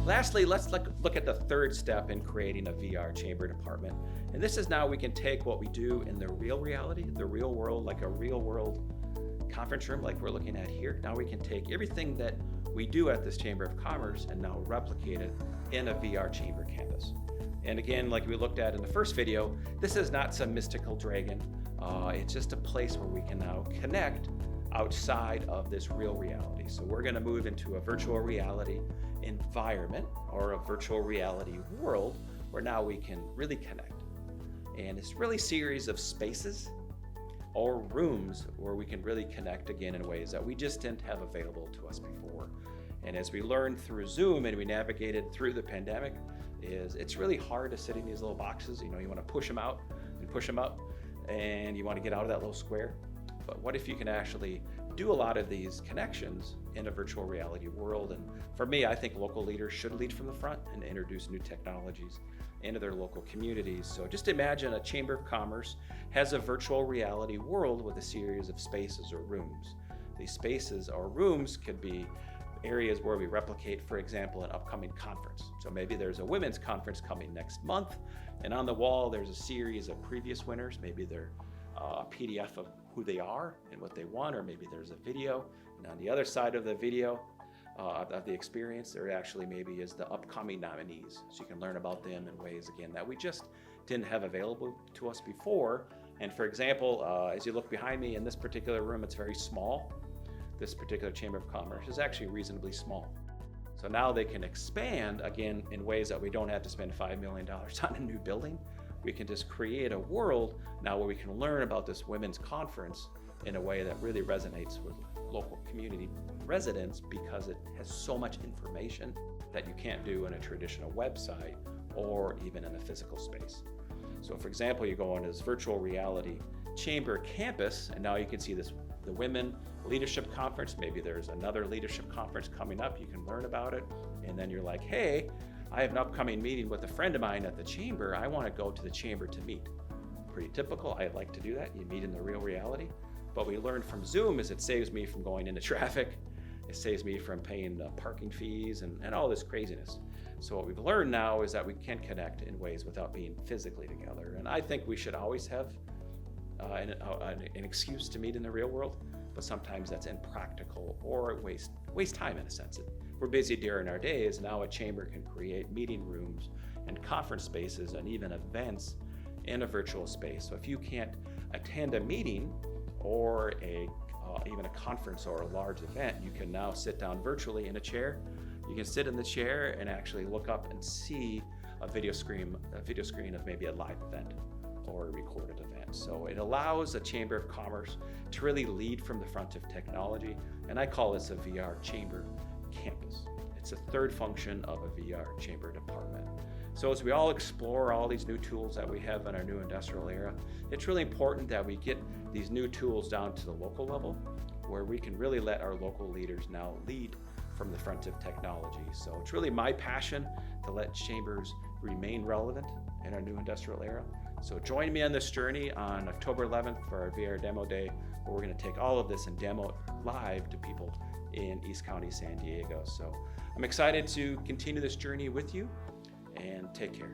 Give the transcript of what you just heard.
Lastly, let's look at the third step in creating a VR chamber department. And this is now we can take what we do in the real reality, the real world, like a real world conference room like we're looking at here. Now we can take everything that we do at this Chamber of Commerce and now replicate it in a VR chamber campus. And again, like we looked at in the first video, this is not some mystical dragon. It's just a place where we can now connect outside of this real reality. So we're going to move into a virtual reality environment or a virtual reality world where now we can really connect. And it's really a series of spaces or rooms where we can really connect again in ways that we just didn't have available to us before. And as we learned through Zoom and we navigated through the pandemic, it's really hard to sit in these little boxes. You want to push them out and push them up, and you want to get out of that little square. But what if you can actually do a lot of these connections in a virtual reality world? And for me, I think local leaders should lead from the front and introduce new technologies into their local communities. So just imagine a Chamber of Commerce has a virtual reality world with a series of spaces or rooms. These spaces or rooms could be areas where we replicate, for example, an upcoming conference. So maybe there's a women's conference coming next month, and on the wall there's a series of previous winners. Maybe they're a PDF of who they are and what they won, or maybe there's a video, and on the other side of the video of the experience, there actually maybe is the upcoming nominees. So you can learn about them in ways, again, that we just didn't have available to us before. And for example, as you look behind me in this particular room, it's very small. This particular Chamber of Commerce is actually reasonably small. So now they can expand, again, in ways that we don't have to spend $5 million on a new building. We can just create a world now where we can learn about this women's conference in a way that really resonates with local community residents, because it has so much information that you can't do in a traditional website or even in a physical space. So for example, you go on this virtual reality chamber campus, and now you can see the Women Leadership Conference. Maybe there's another leadership conference coming up. You can learn about it, and then you're like, hey, I have an upcoming meeting with a friend of mine at the chamber. I want to go to the chamber to meet. Pretty typical. I like to do that. You meet in the real reality. But we learned from Zoom is it saves me from going into traffic. It saves me from paying parking fees and all this craziness. So what we've learned now is that we can connect in ways without being physically together. And I think we should always have an excuse to meet in the real world, but sometimes that's impractical or waste time in a sense. We're busy during our days. Now a chamber can create meeting rooms and conference spaces and even events in a virtual space. So if you can't attend a meeting or even a conference or a large event, you can now sit down virtually in a chair. You can sit in the chair and actually look up and see a video screen of maybe a live event or a recorded event. So it allows a Chamber of Commerce to really lead from the front of technology, and I call this a VR chamber campus. It's a third function of a VR chamber department. So as we all explore all these new tools that we have in our new industrial era, it's really important that we get these new tools down to the local level, where we can really let our local leaders now lead from the front of technology. So it's really my passion to let chambers remain relevant in our new industrial era. So join me on this journey on October 11th for our VR Demo Day, where we're going to take all of this and demo it live to people in East County, San Diego. So I'm excited to continue this journey with you, and take care.